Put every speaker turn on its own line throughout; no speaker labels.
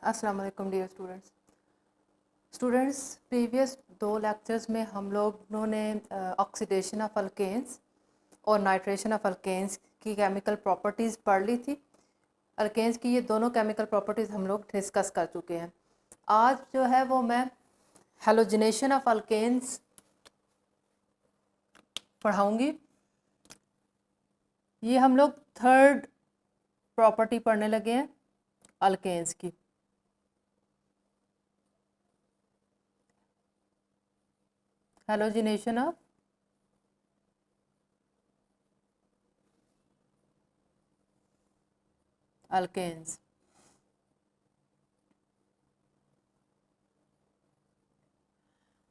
अस्सलाम वालेकुम dear students previous 2 lectures में हम लोगों ने ऑक्सीडेशन ऑफ अल्केन्स और नाइट्रेशन ऑफ अल्केन्स की केमिकल प्रॉपर्टीज़ पढ़ ली थी। अल्केन्स की ये दोनों केमिकल प्रॉपर्टीज़ हम लोग डिस्कस कर चुके हैं। आज जो है वो मैं हेलोजिनेशन ऑफ अल्केन्स पढ़ाऊँगी। ये हम लोग थर्ड प्रॉपर्टी पढ़ने लगे हैं अल्केन्स की। Halogenation of alkanes.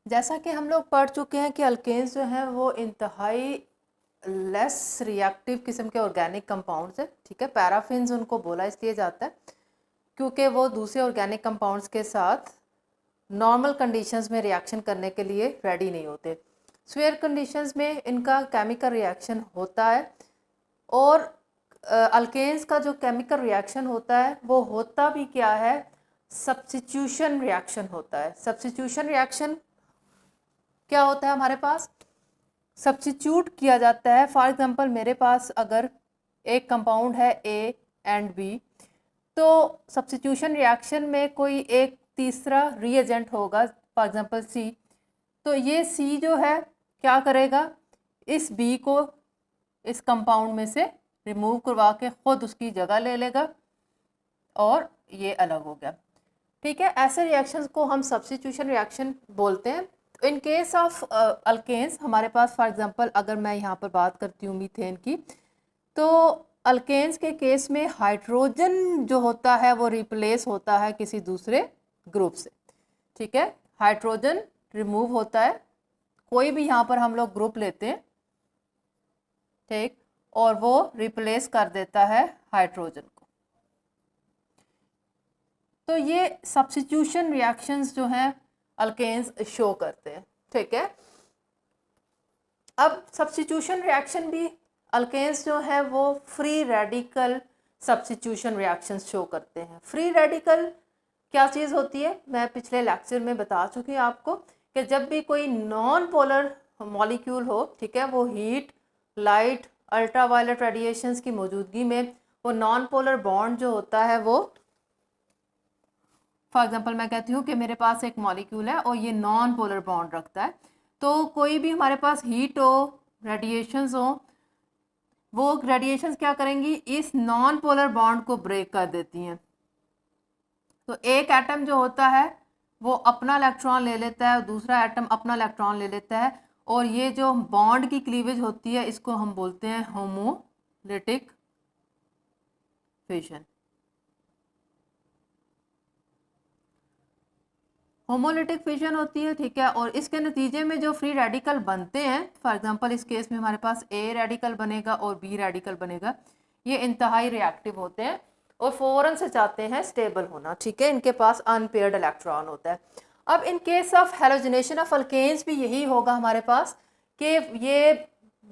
जैसा कि हम लोग पढ़ चुके हैं कि अल्केन्स जो हैं वो इंतहाई लेस रिएक्टिव किस्म के ऑर्गेनिक कंपाउंड्स हैं। ठीक है, पैराफिन्स उनको बोला इसलिए जाता है क्योंकि वो दूसरे ऑर्गेनिक कंपाउंड्स के साथ नॉर्मल कंडीशंस में रिएक्शन करने के लिए रेडी नहीं होते। स्फीयर कंडीशंस में इनका केमिकल रिएक्शन होता है और अल्केन्स का जो केमिकल रिएक्शन होता है वो होता भी क्या है, सब्स्टिट्यूशन रिएक्शन होता है। सब्स्टिट्यूशन रिएक्शन क्या होता है, हमारे पास सब्स्टिट्यूट किया जाता है। फॉर एग्जांपल मेरे पास अगर एक कंपाउंड है ए एंड बी, तो सब्स्टिट्यूशन रिएक्शन में कोई एक तीसरा रिएजेंट होगा, फॉर एग्जांपल सी। तो ये सी जो है क्या करेगा, इस बी को इस कंपाउंड में से रिमूव करवा के खुद उसकी जगह ले लेगा और ये अलग हो गया। ठीक है, ऐसे रिएक्शंस को हम सब्स्टिट्यूशन रिएक्शन बोलते हैं। इन केस ऑफ अल्केन्स हमारे पास फॉर एग्जांपल अगर मैं यहाँ पर बात करती हूँ मीथेन की, तो अल्केन्स के केस में हाइड्रोजन जो होता है वो रिप्लेस होता है किसी दूसरे ग्रुप से। ठीक है, हाइड्रोजन रिमूव होता है, कोई भी यहाँ पर हम लोग ग्रुप लेते हैं, ठीक, और वो रिप्लेस कर देता है हाइड्रोजन को। तो ये सब्स्टिट्यूशन रिएक्शंस जो हैं अल्केन्स शो करते हैं। ठीक है, अब सब्स्टिट्यूशन रिएक्शन भी अल्केन्स जो है वो free radical substitution reactions show करते हैं। फ्री रेडिकल क्या चीज़ होती है, मैं पिछले लेक्चर में बता चुकी हूँ आपको कि जब भी कोई नॉन पोलर मॉलिक्यूल हो, ठीक है, वो हीट, लाइट, अल्ट्रावायलेट रेडिएशंस की मौजूदगी में वो नॉन पोलर बॉन्ड जो होता है वो, फॉर एग्जांपल मैं कहती हूँ कि मेरे पास एक मॉलिक्यूल है और ये नॉन पोलर बॉन्ड रखता है, तो कोई भी हमारे पास हीट हो, रेडिएशंस हो, वो रेडिएशंस क्या करेंगी, इस नॉन पोलर बॉन्ड को ब्रेक कर देती हैं। तो एक एटम जो होता है वो अपना इलेक्ट्रॉन ले लेता है और दूसरा एटम अपना इलेक्ट्रॉन ले लेता है, और ये जो बॉन्ड की क्लीवेज होती है इसको हम बोलते हैं होमोलिटिक फिशन। होमोलिटिक फिशन होती है, ठीक है, और इसके नतीजे में जो फ्री रेडिकल बनते हैं, फॉर एग्जांपल इस केस में हमारे पास ए रेडिकल बनेगा और बी रेडिकल बनेगा, ये इंतहाई रिएक्टिव होते हैं और फ़ौरन से चाहते हैं स्टेबल होना। ठीक है, इनके पास अनपेयर्ड इलेक्ट्रॉन होता है। अब in case of halogenation of alkanes भी यही होगा हमारे पास कि ये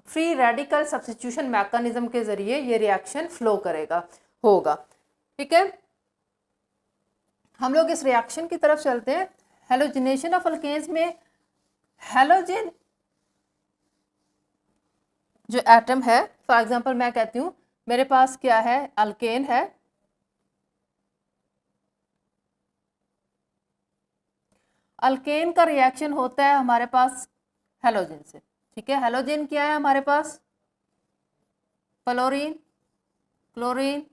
फ्री रेडिकल सब्स्टिट्यूशन मैकेनिज्म के ज़रिए ये रिएक्शन फ्लो करेगा, होगा। ठीक है, हम लोग इस रिएक्शन की तरफ चलते हैं। हेलोजिनेशन ऑफ अल्केन्स में हेलोजन जो एटम है, फॉर एग्जांपल मैं कहती हूँ मेरे पास क्या है, अल्केन है, अल्केन का रिएक्शन होता है हमारे पास हेलोजन से। ठीक है, हेलोजन क्या है हमारे पास, fluorine, chlorine,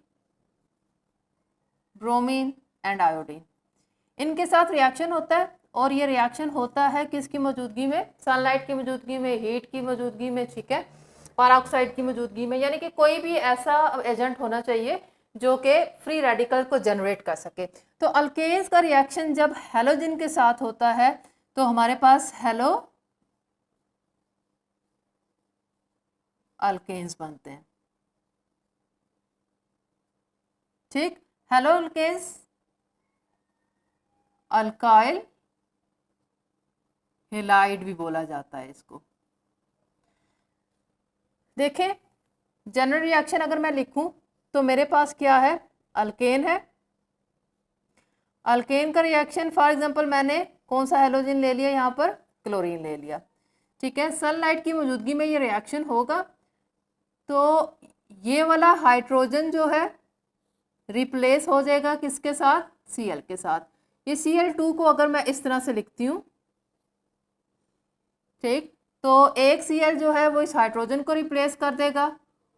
bromine and iodine, इनके साथ रिएक्शन होता है। और ये रिएक्शन होता है किसकी मौजूदगी में, सनलाइट की मौजूदगी में, हीट की मौजूदगी में, ठीक है, पेरोक्साइड की मौजूदगी में, यानी कि कोई भी ऐसा एजेंट होना चाहिए जो कि फ्री रेडिकल को जनरेट कर सके। तो अल्केन्स का रिएक्शन जब हेलोजन के साथ होता है तो हमारे पास हेलो अल्केन्स बनते हैं। ठीक, हेलो अल्केन्स, अल्काइल हेलाइड भी बोला जाता है इसको। देखें, जनरल रिएक्शन अगर मैं लिखूं तो मेरे पास क्या है, अल्केन है, अल्केन का रिएक्शन फॉर एग्जांपल मैंने कौन सा हेलोजन ले लिया, यहाँ पर क्लोरीन ले लिया, ठीक है। सनलाइट की मौजूदगी में ये रिएक्शन होगा तो ये वाला हाइड्रोजन जो है रिप्लेस हो जाएगा किसके साथ, Cl के साथ। ये Cl2 को अगर मैं इस तरह से लिखती हूँ, ठीक, तो एक Cl जो है वो इस हाइड्रोजन को रिप्लेस कर देगा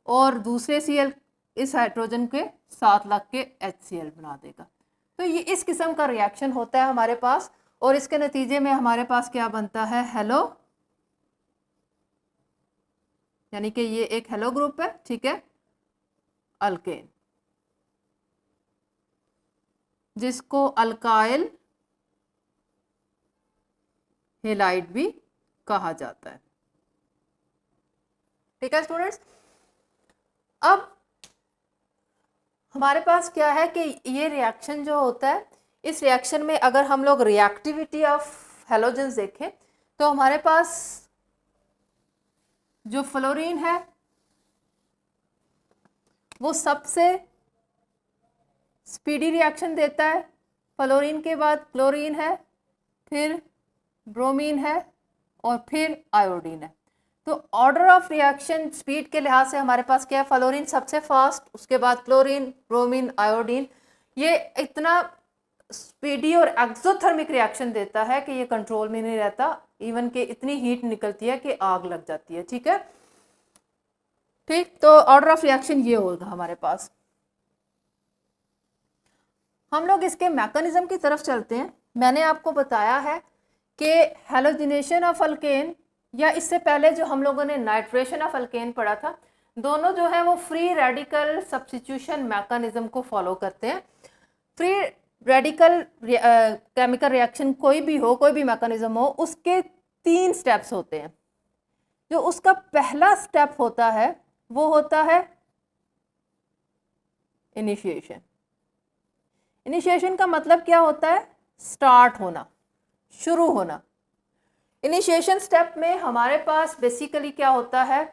और दूसरे Cl इस हाइड्रोजन के साथ लग के HCl बना देगा। तो ये इस किस्म का रिएक्शन होता है हमारे पास और इसके नतीजे में हमारे पास क्या बनता है, हेलो, यानी कि ये एक हेलो ग्रुप है, ठीक है, अल्केन, जिसको अल्काइल हेलाइड भी कहा जाता है, ठीक है स्टूडेंट्स। अब हमारे पास क्या है कि ये रिएक्शन जो होता है, इस रिएक्शन में अगर हम लोग रिएक्टिविटी ऑफ हेलोजेंस देखें तो हमारे पास जो फ्लोरीन है वो सबसे स्पीडी रिएक्शन देता है। फ्लोरीन के बाद क्लोरीन है, फिर ब्रोमीन है और फिर आयोडीन है। तो ऑर्डर ऑफ रिएक्शन स्पीड के लिहाज से हमारे पास क्या है, फ्लोरीन सबसे फास्ट, उसके बाद क्लोरीन, ब्रोमीन, आयोडीन। ये इतना स्पीडी और एक्सोथर्मिक रिएक्शन देता है कि ये कंट्रोल में नहीं रहता, इवन कि इतनी हीट निकलती है कि आग लग जाती है, ठीक है। ठीक, तो ऑर्डर ऑफ रिएक्शन ये होगा हमारे पास। हम लोग इसके मैकेनिज्म की तरफ चलते हैं। मैंने आपको बताया है कि हेलोजिनेशन ऑफ अल्केन, या इससे पहले जो हम लोगों ने नाइट्रेशन ऑफ अल्केन पढ़ा था, दोनों जो है वो फ्री रेडिकल सब्स्टिट्यूशन मैकेनिज्म को फॉलो करते हैं। फ्री रेडिकल केमिकल रिएक्शन कोई भी हो, कोई भी मैकेनिज्म हो, उसके 3 स्टेप्स होते हैं। जो उसका पहला स्टेप होता है वो होता है इनिशिएशन। इनिशिएशन का मतलब क्या होता है, स्टार्ट होना, शुरू होना। इनिशिएशन स्टेप में हमारे पास बेसिकली क्या होता है,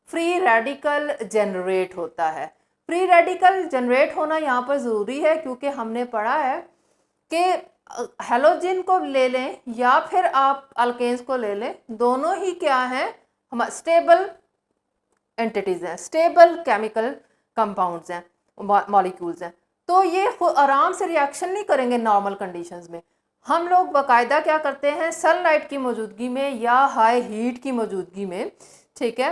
फ्री रेडिकल जनरेट होता है। फ्री रेडिकल जनरेट होना यहाँ पर ज़रूरी है क्योंकि हमने पढ़ा है कि हेलोजन को ले लें या फिर आप अल्केन्स को ले लें, दोनों ही क्या हैं, हम स्टेबल एंटिटीज़ हैं, स्टेबल केमिकल कंपाउंड्स हैं, मॉलिक्यूल्स हैं। तो ये आराम से रिएक्शन नहीं करेंगे नॉर्मल कंडीशंस में। हम लोग बाकायदा क्या करते हैं, सनलाइट की मौजूदगी में या हाई हीट की मौजूदगी में, ठीक है,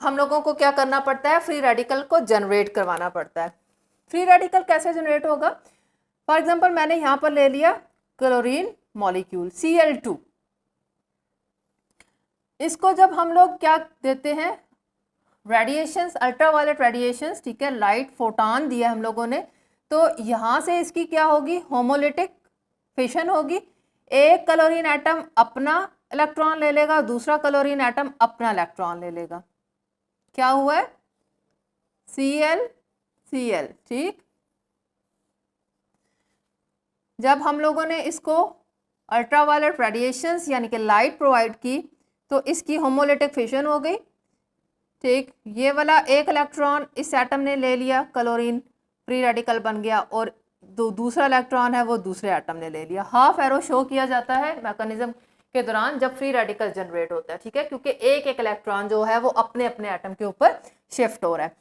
हम लोगों को क्या करना पड़ता है, फ्री रेडिकल को जनरेट करवाना पड़ता है। फ्री रेडिकल कैसे जनरेट होगा, फॉर एग्जांपल मैंने यहाँ पर ले लिया क्लोरीन मॉलिक्यूल Cl2। इसको जब हम लोग क्या देते हैं, रेडिएशंस, अल्ट्रावायलेट रेडिएशंस, ठीक है, लाइट फोटॉन दिया हम लोगों ने, तो यहाँ से इसकी क्या होगी, होमोलिटिक फिशन होगी। एक क्लोरीन एटम अपना इलेक्ट्रॉन ले लेगा, दूसरा क्लोरीन एटम अपना इलेक्ट्रॉन ले लेगा। क्या हुआ है, Cl, ठीक। जब हम लोगों ने इसको अल्ट्रावायलेट रेडिएशंस यानी कि लाइट प्रोवाइड की तो इसकी होमोलिटिक फिशन हो गई, ठीक। ये वाला एक इलेक्ट्रॉन इस एटम ने ले लिया, क्लोरीन फ्री रेडिकल बन गया, और दूसरा इलेक्ट्रॉन है वो दूसरे एटम ने ले लिया। हाफ एरो शो किया जाता है मैकेनिज्म के दौरान जब फ्री रेडिकल जनरेट होता है, ठीक है, क्योंकि एक एक इलेक्ट्रॉन जो है वो अपने अपने एटम के ऊपर शिफ्ट हो रहा है।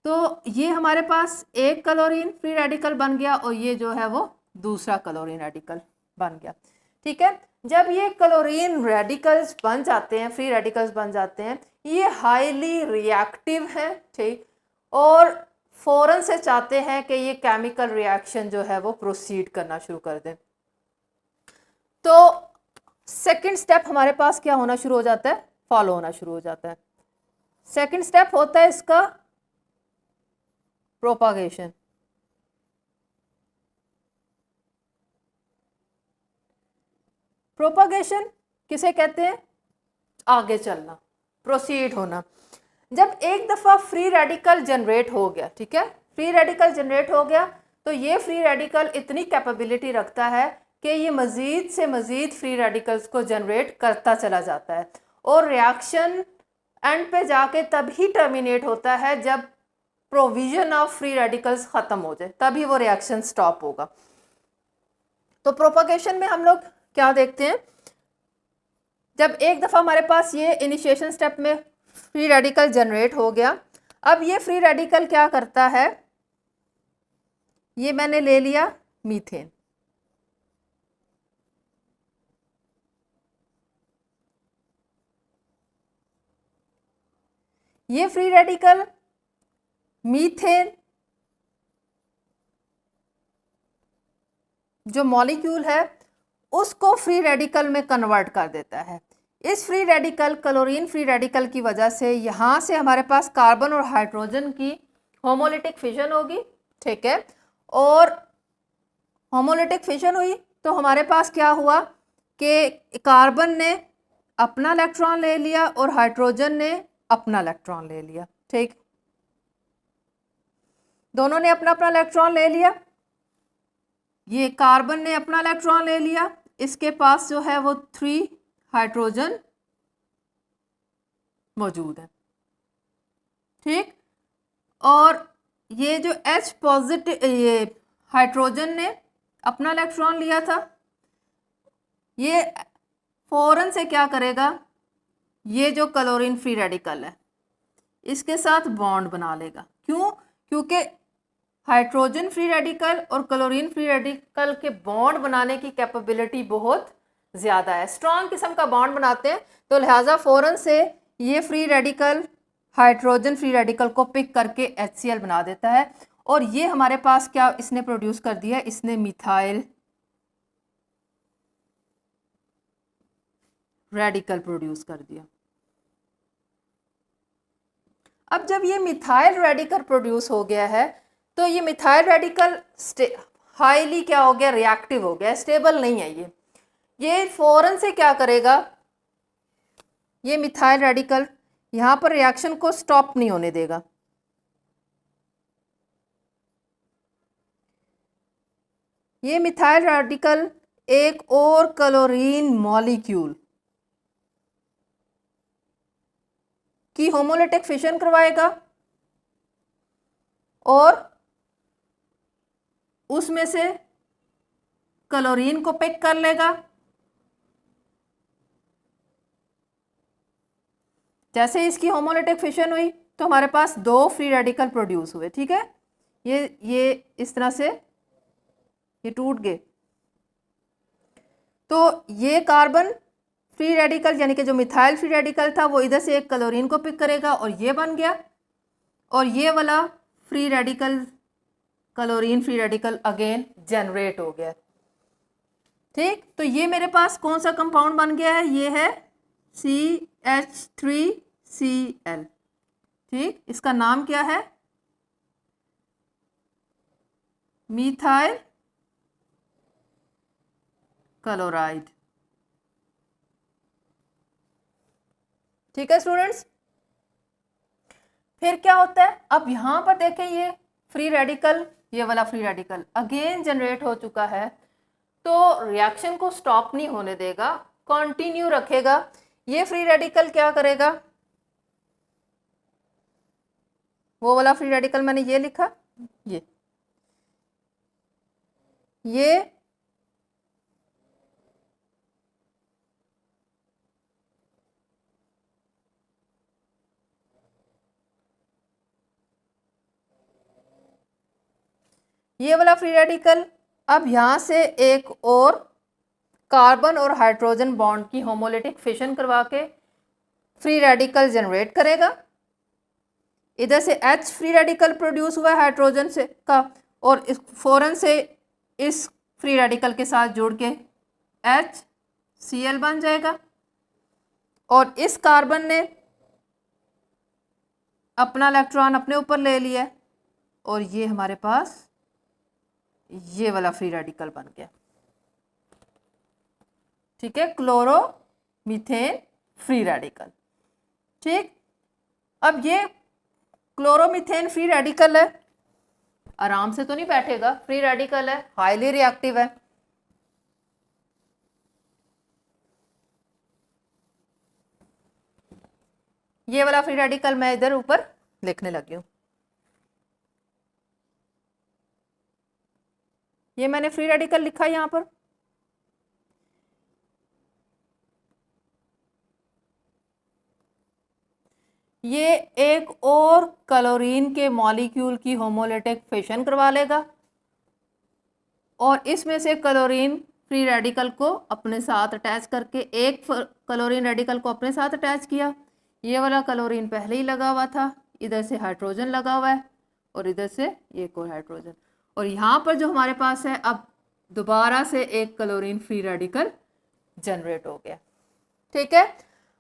तो ये हमारे पास एक क्लोरीन फ्री रेडिकल बन गया और ये जो है वो दूसरा क्लोरीन रेडिकल बन गया, ठीक है। जब ये क्लोरीन रेडिकल्स बन जाते हैं, फ्री रेडिकल्स बन जाते हैं, ये हाईली रिएक्टिव हैं, ठीक, और फ़ौरन से चाहते हैं कि ये केमिकल रिएक्शन जो है वो प्रोसीड करना शुरू कर दें। तो सेकंड स्टेप हमारे पास क्या होना शुरू हो जाता है, फॉलो होना शुरू हो जाता है। सेकंड स्टेप होता है इसका प्रोपागेशन। प्रोपागेशन किसे कहते हैं, आगे चलना, प्रोसीड होना। जब एक दफ़ा फ्री रेडिकल जनरेट हो गया, ठीक है, फ्री रेडिकल जनरेट हो गया तो ये फ्री रेडिकल इतनी कैपेबिलिटी रखता है कि ये मज़ीद से मज़ीद फ्री रेडिकल्स को जनरेट करता चला जाता है और रिएक्शन एंड पे जाके तभी टर्मिनेट होता है जब प्रोविज़न ऑफ फ्री रेडिकल्स ख़त्म हो जाए, तभी वो रिएक्शन स्टॉप होगा। तो प्रोपगेशन में हम लोग क्या देखते हैं, जब एक दफ़ा हमारे पास ये इनिशिएशन स्टेप में फ्री रेडिकल जनरेट हो गया, अब ये फ्री रेडिकल क्या करता है, ये मैंने ले लिया मीथेन, ये फ्री रेडिकल मीथेन जो मॉलिक्यूल है उसको फ्री रेडिकल में कन्वर्ट कर देता है। इस free radical, chlorine free radical की वजह से यहाँ से हमारे पास कार्बन और हाइड्रोजन की होमोलिटिक फिशन होगी, ठीक है, और होमोलिटिक फिशन हुई तो हमारे पास क्या हुआ कि कार्बन ने अपना इलेक्ट्रॉन ले लिया और हाइड्रोजन ने अपना इलेक्ट्रॉन ले लिया, ठीक, दोनों ने अपना अपना इलेक्ट्रॉन ले लिया। ये कार्बन ने अपना इलेक्ट्रॉन ले लिया, इसके पास जो है वो 3 हाइड्रोजन मौजूद है, ठीक, और ये जो H पॉजिटिव, ये हाइड्रोजन ने अपना इलेक्ट्रॉन लिया था, ये फौरन से क्या करेगा, ये जो क्लोरीन फ्री रेडिकल है इसके साथ बॉन्ड बना लेगा। क्यों? क्योंकि हाइड्रोजन फ्री रेडिकल और क्लोरीन फ्री रेडिकल के बॉन्ड बनाने की कैपेबिलिटी बहुत ज़्यादा है, स्ट्रॉन्ग किस्म का बॉन्ड बनाते हैं, तो लिहाजा फ़ौरन से ये free radical hydrogen free radical को पिक करके HCl बना देता है, और ये हमारे पास क्या इसने प्रोड्यूस कर दिया, इसने मिथाइल रेडिकल प्रोड्यूस कर दिया। अब जब ये मिथाइल रेडिकल प्रोड्यूस हो गया है तो ये मिथाइल रेडिकल हाईली क्या हो गया, रिएक्टिव हो गया, स्टेबल नहीं है ये फौरन से क्या करेगा, ये मिथाइल रेडिकल यहाँ पर रिएक्शन को स्टॉप नहीं होने देगा, ये मिथाइल रेडिकल एक और क्लोरीन मॉलिक्यूल की होमोलिटिक फिशन करवाएगा और उसमें से क्लोरीन को पिक कर लेगा। जैसे इसकी होमोलिटिक फिशन हुई तो हमारे पास 2 फ्री रेडिकल प्रोड्यूस हुए, ठीक है, ये इस तरह से ये टूट गए, तो ये कार्बन फ्री रेडिकल यानी कि जो मिथाइल फ्री रेडिकल था वो इधर से एक क्लोरीन को पिक करेगा और ये बन गया, और ये वाला free radical chlorine free radical again generate हो गया, ठीक, तो ये मेरे पास कौन सा कंपाउंड बन गया है, ये है CH3Cl, ठीक, इसका नाम क्या है, मिथाइल क्लोराइड, ठीक है स्टूडेंट्स। फिर क्या होता है, अब यहाँ पर देखें ये फ्री रेडिकल, ये वाला फ्री रेडिकल अगेन जनरेट हो चुका है, तो रिएक्शन को स्टॉप नहीं होने देगा, कंटिन्यू रखेगा। ये फ्री रेडिकल क्या करेगा, वो वाला फ्री रेडिकल मैंने ये लिखा, ये वाला फ्री रेडिकल अब यहाँ से एक और कार्बन और हाइड्रोजन बॉन्ड की होमोलिटिक फिशन करवा के फ्री रेडिकल जनरेट करेगा। इधर से H फ्री रेडिकल प्रोड्यूस हुआ है हाइड्रोजन से का, और इस फौरन से इस फ्री रेडिकल के साथ जुड़ के HCl बन जाएगा, और इस कार्बन ने अपना इलेक्ट्रॉन अपने ऊपर ले लिया और ये हमारे पास ये वाला फ्री रेडिकल बन गया, ठीक है, क्लोरो मीथेन फ्री रेडिकल, ठीक। अब ये क्लोरोमीथेन फ्री रेडिकल है, आराम से तो नहीं बैठेगा, फ्री रेडिकल है, हाईली रिएक्टिव है, ये वाला फ्री रेडिकल मैं इधर ऊपर लिखने लगी हूँ, ये मैंने फ्री रेडिकल लिखा यहाँ पर, ये एक और क्लोरीन के मॉलिक्यूल की होमोलिटिक फिशन करवा लेगा और इसमें से क्लोरीन फ्री रेडिकल को अपने साथ अटैच करके एक क्लोरीन रेडिकल को अपने साथ अटैच किया। ये वाला क्लोरीन पहले ही लगा हुआ था, इधर से हाइड्रोजन लगा हुआ है और इधर से एक और हाइड्रोजन, और यहाँ पर जो हमारे पास है अब दोबारा से एक क्लोरीन फ्री रेडिकल जनरेट हो गया। ठीक है,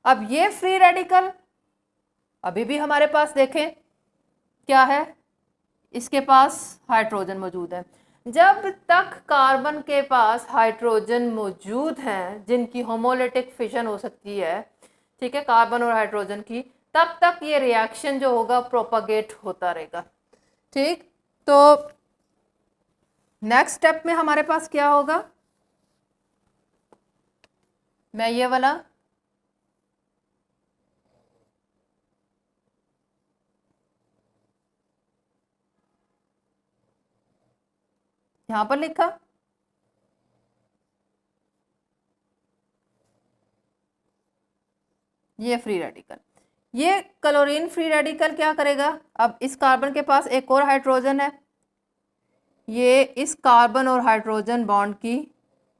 अब ये फ्री रेडिकल अभी भी हमारे पास देखें क्या है, इसके पास हाइड्रोजन मौजूद है। जब तक कार्बन के पास हाइड्रोजन मौजूद हैं जिनकी होमोलिटिक फिशन हो सकती है, ठीक है, कार्बन और हाइड्रोजन की, तब तक ये रिएक्शन जो होगा प्रोपागेट होता रहेगा। ठीक, तो नेक्स्ट स्टेप में हमारे पास क्या होगा, मैं ये वाला यहां पर लिखा, ये फ्री रेडिकल, ये क्लोरीन फ्री रेडिकल क्या करेगा, अब इस कार्बन के पास एक और हाइड्रोजन है, ये इस कार्बन और हाइड्रोजन बॉन्ड की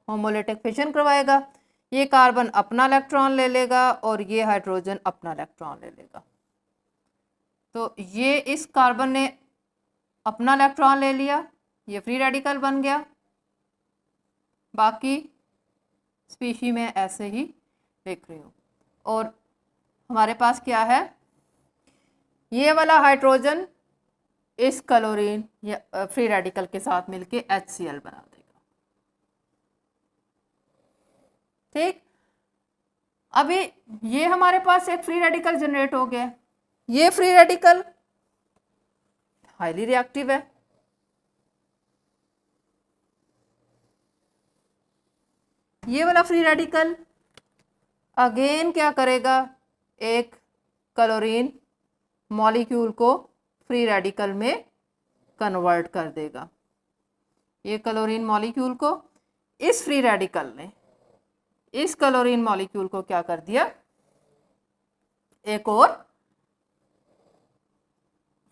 होमोलिटिक फिशन करवाएगा। ये कार्बन अपना इलेक्ट्रॉन ले लेगा और ये हाइड्रोजन अपना इलेक्ट्रॉन ले लेगा। तो ये इस कार्बन ने अपना इलेक्ट्रॉन ले लिया, ये फ्री रेडिकल बन गया। बाकी स्पीशी में ऐसे ही लिख रही हूँ। और हमारे पास क्या है, ये वाला हाइड्रोजन इस क्लोरीन या फ्री रेडिकल के साथ मिलके HCl बना देगा। ठीक, अभी ये हमारे पास एक फ्री रेडिकल जनरेट हो गया। ये फ्री रेडिकल हाईली रिएक्टिव है, ये वाला फ्री रेडिकल अगेन क्या करेगा, एक क्लोरीन मॉलिक्यूल को फ्री रेडिकल में कन्वर्ट कर देगा। ये क्लोरीन मॉलिक्यूल को इस फ्री रेडिकल ने इस क्लोरीन मॉलिक्यूल को क्या कर दिया, एक और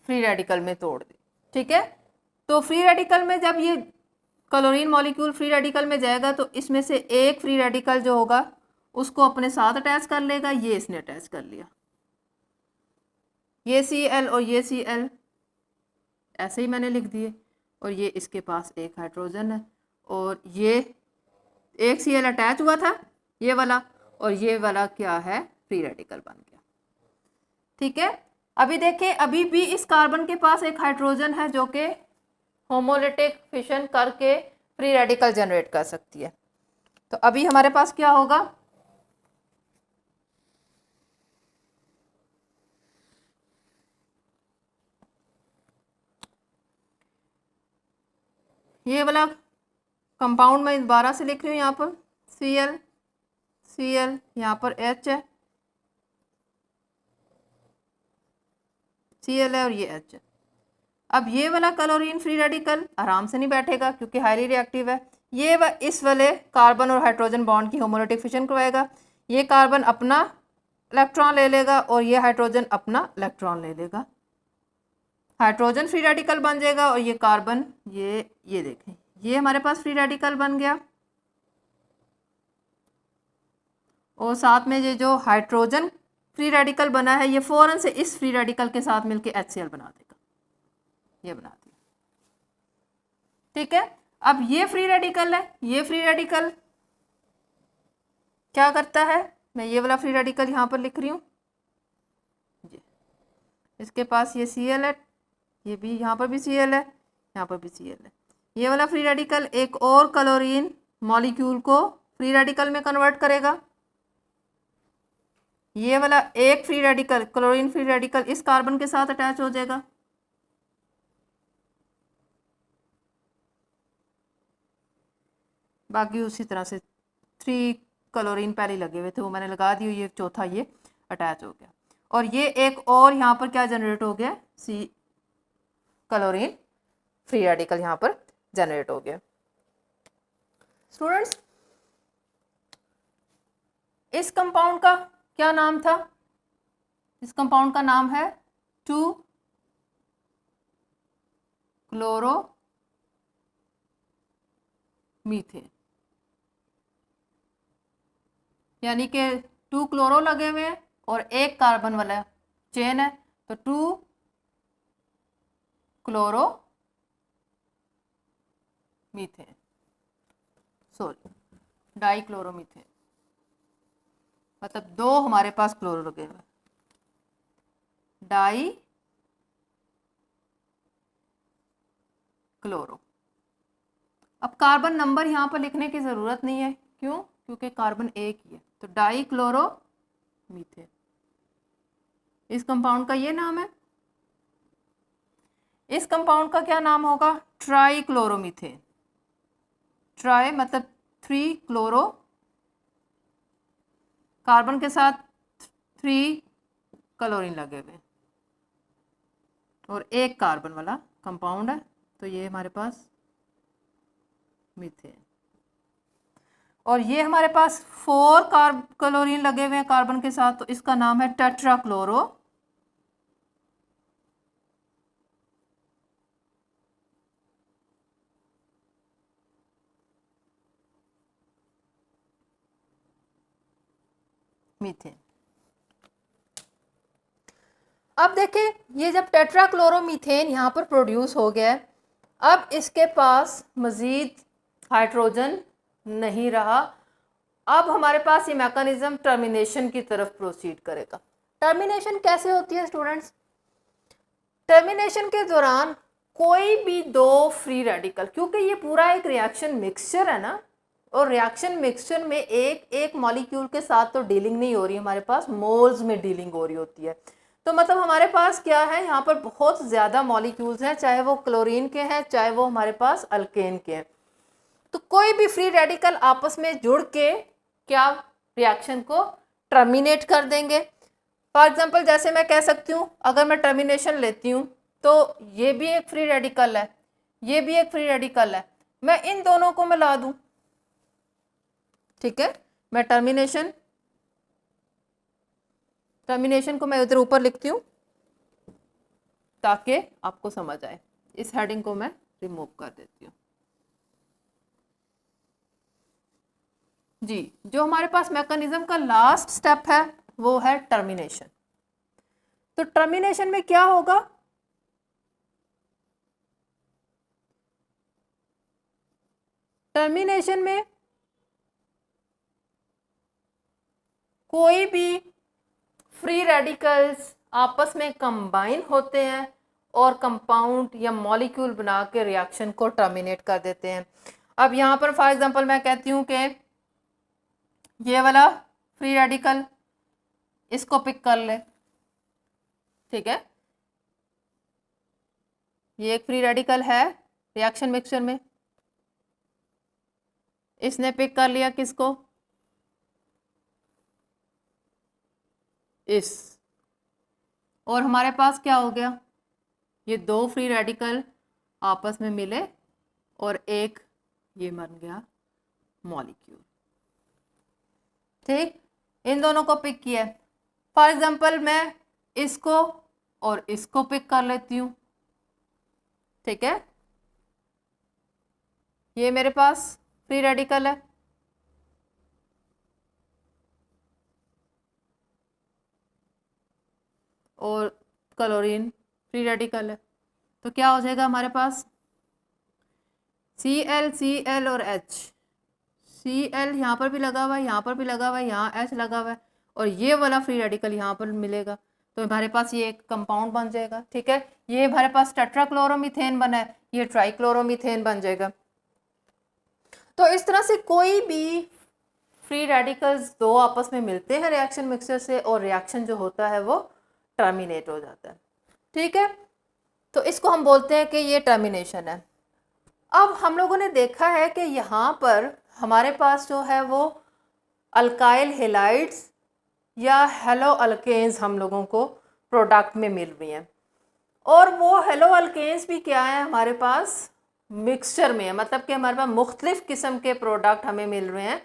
फ्री रेडिकल में तोड़ दी। ठीक है, तो फ्री रेडिकल में जब ये क्लोरीन मॉलिक्यूल फ्री रेडिकल में जाएगा तो इसमें से एक फ्री रेडिकल जो होगा उसको अपने साथ अटैच कर लेगा, ये इसने अटैच कर लिया, ये Cl और ये Cl ऐसे ही मैंने लिख दिए, और ये इसके पास एक हाइड्रोजन है और ये एक Cl अटैच हुआ था ये वाला, और ये वाला क्या है, फ्री रेडिकल बन गया। ठीक है, अभी देखें, अभी भी इस कार्बन के पास एक हाइड्रोजन है जो कि होमोलिटिक फिशन करके फ्री रेडिकल जनरेट कर सकती है। तो अभी हमारे पास क्या होगा, ये वाला कंपाउंड मैं दोबारा से लिख रही हूँ, यहाँ पर Cl यहाँ पर H है, Cl है और ये H है। अब ये वाला क्लोरीन फ्री रेडिकल आराम से नहीं बैठेगा क्योंकि हाईली रिएक्टिव है, ये इस वाले कार्बन और हाइड्रोजन बॉन्ड की होमोलिटिक फिशन करवाएगा। ये कार्बन अपना इलेक्ट्रॉन ले लेगा और ये हाइड्रोजन अपना इलेक्ट्रॉन ले लेगा, हाइड्रोजन फ्री रेडिकल बन जाएगा और ये कार्बन ये देखें, ये हमारे पास फ्री रेडिकल बन गया, और साथ में ये जो हाइड्रोजन फ्री रेडिकल बना है ये फौरन से इस फ्री रेडिकल के साथ मिलके HCl बना देगा, ये बना दिया। ठीक है, अब ये फ्री रेडिकल है, ये फ्री रेडिकल क्या करता है, मैं ये वाला फ्री रेडिकल यहाँ पर लिख रही हूँ, इसके पास ये Cl है, ये भी यहाँ पर भी Cl है, यहाँ पर भी Cl है। ये वाला फ्री रेडिकल एक और क्लोरीन मॉलिक्यूल को फ्री रेडिकल में कन्वर्ट करेगा। ये वाला एक free radical chlorine free radical इस कार्बन के साथ अटैच हो जाएगा, बाकी उसी तरह से 3 क्लोरीन पहले लगे हुए थे वो मैंने लगा दी, ये चौथा ये अटैच हो गया, और ये एक और यहाँ पर क्या जनरेट हो गया, सी क्लोरीन फ्री रेडिकल यहाँ पर जनरेट हो गया। स्टूडेंट्स, इस कंपाउंड का क्या नाम था, इस कंपाउंड का नाम है 2-क्लोरोमीथेन, यानी कि 2 क्लोरो लगे हुए हैं और एक कार्बन वाला चेन है, तो 2-क्लोरोमीथेन, सॉरी डाइक्लोरोमीथेन, मतलब 2 हमारे पास क्लोरो लगे हुए, डाई क्लोरो। अब कार्बन नंबर यहाँ पर लिखने की ज़रूरत नहीं है, क्यों? क्योंकि कार्बन एक ही है, तो डाई क्लोरो मीथेन, इस कंपाउंड का ये नाम है। इस कंपाउंड का क्या नाम होगा? Try chloromethane. ट्राई मतलब 3 क्लोरो, कार्बन के साथ 3 क्लोरीन लगे हुए और एक कार्बन वाला कंपाउंड है, तो ये हमारे पास मीथेन। और ये हमारे पास 4 क्लोरीन लगे हुए हैं कार्बन के साथ, तो इसका नाम है टेट्राक्लोरो मीथेन। अब देखें, ये जब टेट्राक्लोरोमीथेन यहाँ पर प्रोड्यूस हो गया है, अब इसके पास मज़ीद हाइड्रोजन नहीं रहा। अब हमारे पास ये मैकेनिज्म टर्मिनेशन की तरफ प्रोसीड करेगा। टर्मिनेशन कैसे होती है स्टूडेंट्स? टर्मिनेशन के दौरान कोई भी 2 फ्री रेडिकल, क्योंकि ये पूरा एक रिएक्शन मिक्सचर है ना, और रिएक्शन मिक्सचर में एक एक मॉलिक्यूल के साथ तो डीलिंग नहीं हो रही, हमारे पास मोल्स में डीलिंग हो रही होती है। तो मतलब हमारे पास क्या है, यहाँ पर बहुत ज़्यादा मॉलिक्यूल्स हैं, चाहे वो क्लोरीन के हैं चाहे वो हमारे पास अल्केन के हैं। तो कोई भी फ्री रेडिकल आपस में जुड़ के क्या रिएक्शन को टर्मिनेट कर देंगे। फॉर एग्जांपल जैसे मैं कह सकती हूँ, अगर मैं टर्मिनेशन लेती हूँ तो ये भी एक फ्री रेडिकल है, ये भी एक फ्री रेडिकल है, मैं इन दोनों को मिला दूँ, ठीक है। मैं टर्मिनेशन को मैं इधर ऊपर लिखती हूँ ताकि आपको समझ आए। इस हेडिंग को मैं रिमूव कर देती हूँ। जी, जो हमारे पास मैकेनिज्म का लास्ट स्टेप है वो है टर्मिनेशन। तो टर्मिनेशन में क्या होगा? टर्मिनेशन में कोई भी फ्री रेडिकल्स आपस में कंबाइन होते हैं और कंपाउंड या मॉलिक्यूल बना के रिएक्शन को टर्मिनेट कर देते हैं। अब यहाँ पर फॉर एग्जांपल मैं कहती हूँ कि ये वाला फ्री रेडिकल, इसको पिक कर ले, ठीक है। ये एक फ्री रेडिकल है रिएक्शन मिक्सचर में, इसने पिक कर लिया किसको? इस, और हमारे पास क्या हो गया? ये 2 फ्री रेडिकल आपस में मिले और एक ये बन गया मॉलिक्यूल, ठीक। इन दोनों को पिक किया। फॉर एग्जांपल मैं इसको और इसको पिक कर लेती हूँ, ठीक है। ये मेरे पास फ्री रेडिकल है, और क्लोरीन फ्री रेडिकल है, तो क्या हो जाएगा हमारे पास? Cl और H। Cl यहाँ पर भी लगा हुआ है, यहाँ पर भी लगा हुआ है, यहाँ H लगा हुआ है, और ये वाला फ्री रेडिकल यहाँ पर मिलेगा, तो हमारे पास ये एक कंपाउंड बन जाएगा, ठीक है। ये हमारे पास टेट्राक्लोरोमीथेन बना है, ये ट्राइक्लोरोमीथेन बन जाएगा। तो इस तरह से कोई भी फ्री रेडिकल्स 2 आपस में मिलते हैं रिएक्शन मिक्सचर से, और रिएक्शन जो होता है वो टर्मिनेट हो जाता है, ठीक है। तो इसको हम बोलते हैं कि ये टर्मिनेशन है। अब हम लोगों ने देखा है कि यहाँ पर हमारे पास जो है वो अल्काइल हेलाइड्स या हेलो अल्केन्स हम लोगों को प्रोडक्ट में मिल रही हैं, और वो हेलो अल्केन्स भी क्या है हमारे पास मिक्सचर में है, मतलब कि हमारे पास मुख्तलिफ किस्म के प्रोडक्ट हमें मिल रहे हैं।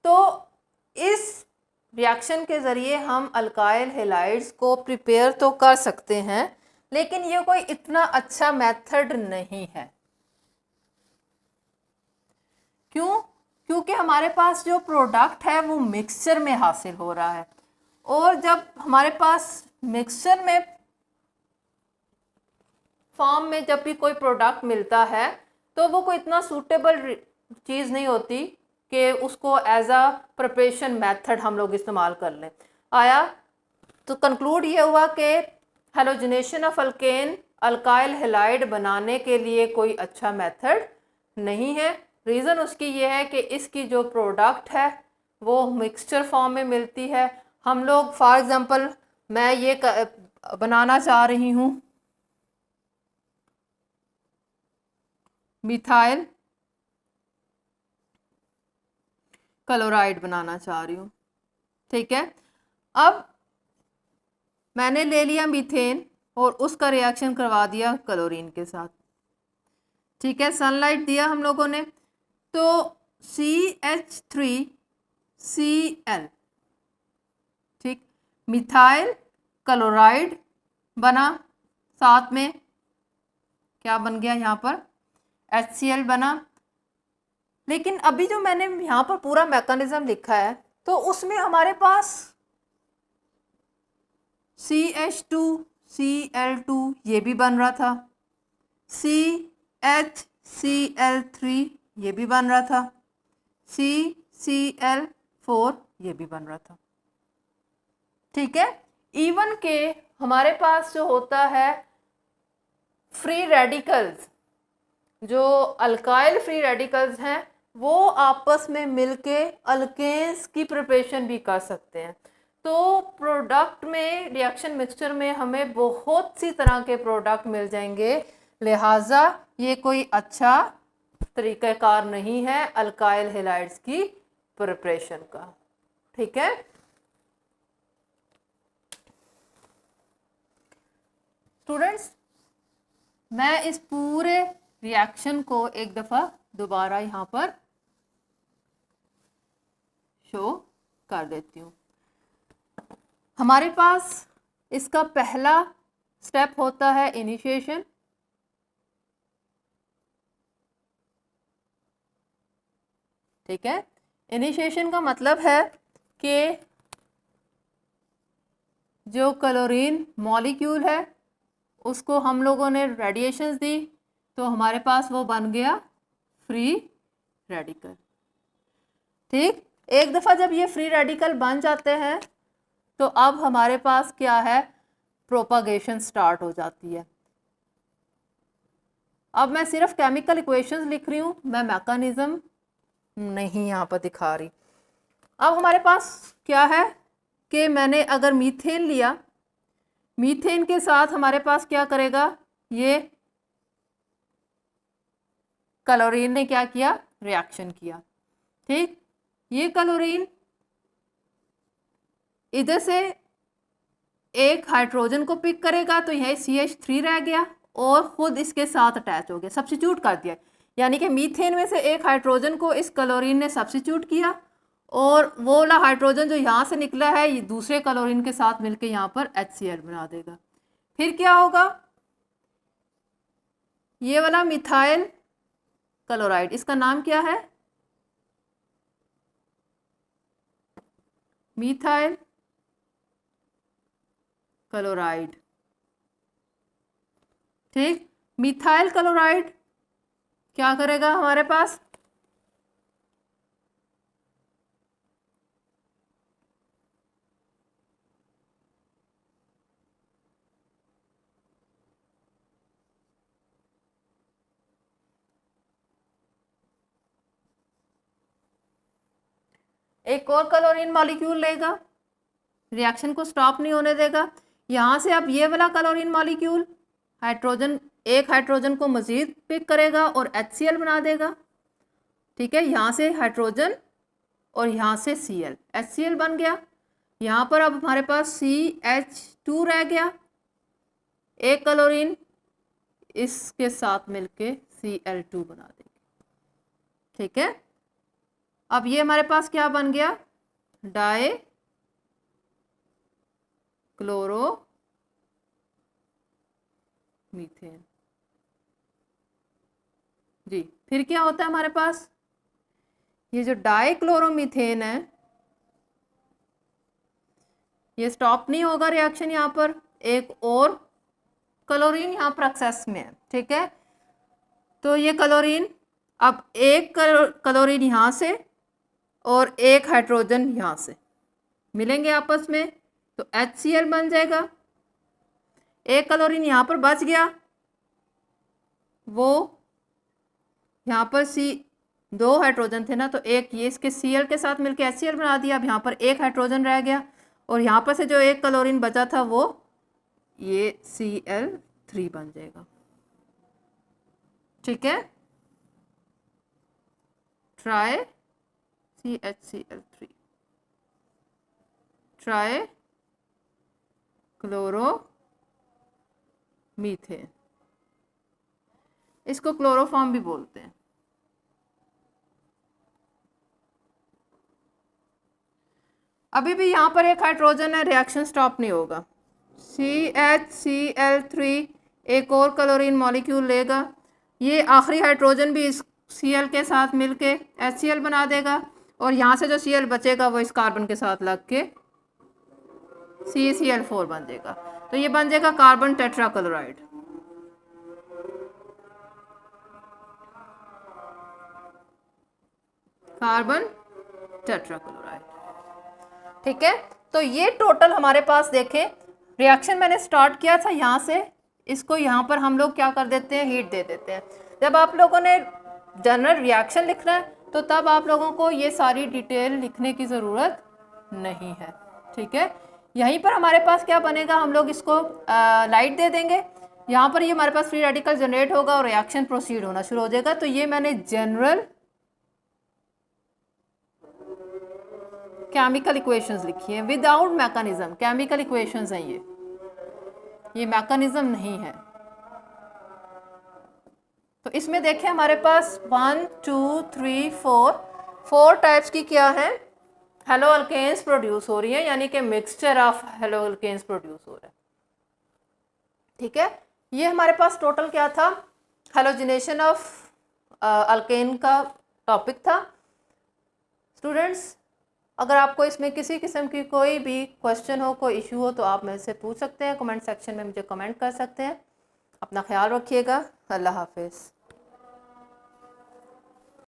तो इस रिएक्शन के ज़रिए हम अल्काइल हैलाइड्स को प्रिपेयर तो कर सकते हैं, लेकिन ये कोई इतना अच्छा मेथड नहीं है। क्यों? क्योंकि हमारे पास जो प्रोडक्ट है वो मिक्सचर में हासिल हो रहा है, और जब हमारे पास मिक्सचर में फॉर्म में जब भी कोई प्रोडक्ट मिलता है तो वो कोई इतना सूटेबल चीज़ नहीं होती कि उसको एज अ प्रिपरेशन मेथड हम लोग इस्तेमाल कर लें। आया? तो कंक्लूड ये हुआ कि halogenation of alkane alkyl halide बनाने के लिए कोई अच्छा मेथड नहीं है। रीज़न उसकी ये है कि इसकी जो प्रोडक्ट है वो मिक्सचर फॉर्म में मिलती है। हम लोग फॉर एग्ज़ाम्पल मैं ये बनाना चाह रही हूँ मिथाइल क्लोराइड बनाना चाह रही हूँ, ठीक है। अब मैंने ले लिया मीथेन और उसका रिएक्शन करवा दिया क्लोरीन के साथ, ठीक है। सनलाइट दिया हम लोगों ने, तो CH3Cl, ठीक, मिथाइल क्लोराइड बना, साथ में क्या बन गया यहाँ पर HCl बना। लेकिन अभी जो मैंने यहाँ पर पूरा मैकेनिज्म लिखा है तो उसमें हमारे पास CH2Cl2 ये भी बन रहा था, CHCl3 ये भी बन रहा था, CCl4 ये भी बन रहा था, ठीक है। इवन के हमारे पास जो होता है फ्री रेडिकल्स, जो अल्काइल फ्री रेडिकल्स हैं वो आपस में मिलके अल्केन्स की प्रिपरेशन भी कर सकते हैं। तो प्रोडक्ट में रिएक्शन मिक्सचर में हमें बहुत सी तरह के प्रोडक्ट मिल जाएंगे, लिहाजा ये कोई अच्छा तरीक़ाकार नहीं है अल्काइल हैलाइड्स की प्रिपरेशन का, ठीक है। स्टूडेंट्स, मैं इस पूरे रिएक्शन को एक दफ़ा दोबारा यहाँ पर शो कर देती हूँ। हमारे पास इसका पहला स्टेप होता है इनिशिएशन, ठीक है। इनिशिएशन का मतलब है कि जो क्लोरीन मॉलिक्यूल है उसको हम लोगों ने रेडिएशंस दी तो हमारे पास वो बन गया फ्री रेडिकल, ठीक। एक दफ़ा जब ये फ्री रेडिकल बन जाते हैं तो अब हमारे पास क्या है, प्रोपागेशन स्टार्ट हो जाती है। अब मैं सिर्फ केमिकल इक्वेशंस लिख रही हूँ, मैं मैकेनिज्म नहीं यहाँ पर दिखा रही। अब हमारे पास क्या है कि मैंने अगर मीथेन लिया, मीथेन के साथ हमारे पास क्या करेगा, ये क्लोरीन ने क्या किया, रिएक्शन किया, ठीक। ये क्लोरीन इधर से एक हाइड्रोजन को पिक करेगा तो यह CH3 रह गया और खुद इसके साथ अटैच हो गया, सब्स्टिट्यूट कर दिया। यानी कि मीथेन में से एक हाइड्रोजन को इस क्लोरीन ने सब्स्टिट्यूट किया और वो वाला हाइड्रोजन जो यहाँ से निकला है ये दूसरे क्लोरीन के साथ मिलकर यहाँ पर HCl बना देगा। फिर क्या होगा, ये वाला मिथाइल क्लोराइड, इसका नाम क्या है, मिथाइल क्लोराइड, ठीक। मिथाइल क्लोराइड क्या करेगा हमारे पास, एक और क्लोरीन मॉलिक्यूल लेगा, रिएक्शन को स्टॉप नहीं होने देगा। यहाँ से अब ये वाला क्लोरीन मॉलिक्यूल हाइड्रोजन, एक हाइड्रोजन को मज़ीद पिक करेगा और HCl बना देगा, ठीक है। यहाँ से हाइड्रोजन और यहाँ से Cl, HCl बन गया। यहाँ पर अब हमारे पास CH2 रह गया, एक क्लोरीन इसके साथ मिलके Cl2 बना देगी, ठीक है। अब ये हमारे पास क्या बन गया, डाई क्लोरोमीथेन। जी, फिर क्या होता है हमारे पास, ये जो डाइक्लोरोमीथेन है ये स्टॉप नहीं होगा रिएक्शन, यहाँ पर एक और क्लोरीन यहाँ पर एक्सेस में है, ठीक है। तो ये क्लोरीन, अब एक क्लोरीन यहाँ से और एक हाइड्रोजन यहाँ से मिलेंगे आपस में, तो HCl बन जाएगा। एक क्लोरीन यहाँ पर बच गया, वो यहाँ पर दो हाइड्रोजन थे ना, तो एक ये इसके Cl के साथ मिलके HCl बना दिया। अब यहाँ पर एक हाइड्रोजन रह गया और यहाँ पर से जो एक क्लोरीन बचा था वो ये Cl3 बन जाएगा, ठीक है। ट्राई CHCl3 ट्राई क्लोरोमीथेन, इसको क्लोरोफॉर्म भी बोलते हैं। अभी भी यहाँ पर एक हाइड्रोजन है, रिएक्शन स्टॉप नहीं होगा। CHCl3 एक और क्लोरीन मॉलिक्यूल लेगा, ये आखिरी हाइड्रोजन भी इस Cl के साथ मिलके HCl बना देगा और यहाँ से जो Cl बचेगा वो इस कार्बन के साथ लग के CaCl4 बन जाएगा। तो ये बन जाएगा कार्बन टेट्राक्लोराइड। कार्बन टेट्राक्लोराइड, ठीक है। तो ये टोटल हमारे पास देखें, रिएक्शन मैंने स्टार्ट किया था यहाँ से, इसको यहाँ पर हम लोग क्या कर देते हैं, हीट दे देते हैं। जब आप लोगों ने जनरल रिएक्शन लिखना है तो तब आप लोगों को ये सारी डिटेल लिखने की ज़रूरत नहीं है, ठीक है। यहीं पर हमारे पास क्या बनेगा, हम लोग इसको लाइट दे देंगे, यहाँ पर ये हमारे पास फ्री रेडिकल जनरेट होगा और रिएक्शन प्रोसीड होना शुरू हो जाएगा। तो ये मैंने जनरल केमिकल इक्वेशंस लिखी है विदाउट मैकेनिज्म। केमिकल इक्वेशंस हैं ये मैकेनिज्म नहीं है। तो इसमें देखें हमारे पास 1 2 3 4 टाइप्स की क्या है, हेलो अल्केन्स प्रोड्यूस हो रही है, यानी कि mixture of halo alkanes produce हो रहा है, ठीक है। ये हमारे पास टोटल क्या था, हेलोजिनेशन ऑफ अल्केन का टॉपिक था। स्टूडेंट्स, अगर आपको इसमें किसी किस्म की कोई भी क्वेश्चन हो, कोई इशू हो, तो आप मेरे से पूछ सकते हैं, कमेंट सेक्शन में मुझे कमेंट कर सकते हैं। अपना ख्याल रखिएगा। अल्लाह हाफिज़।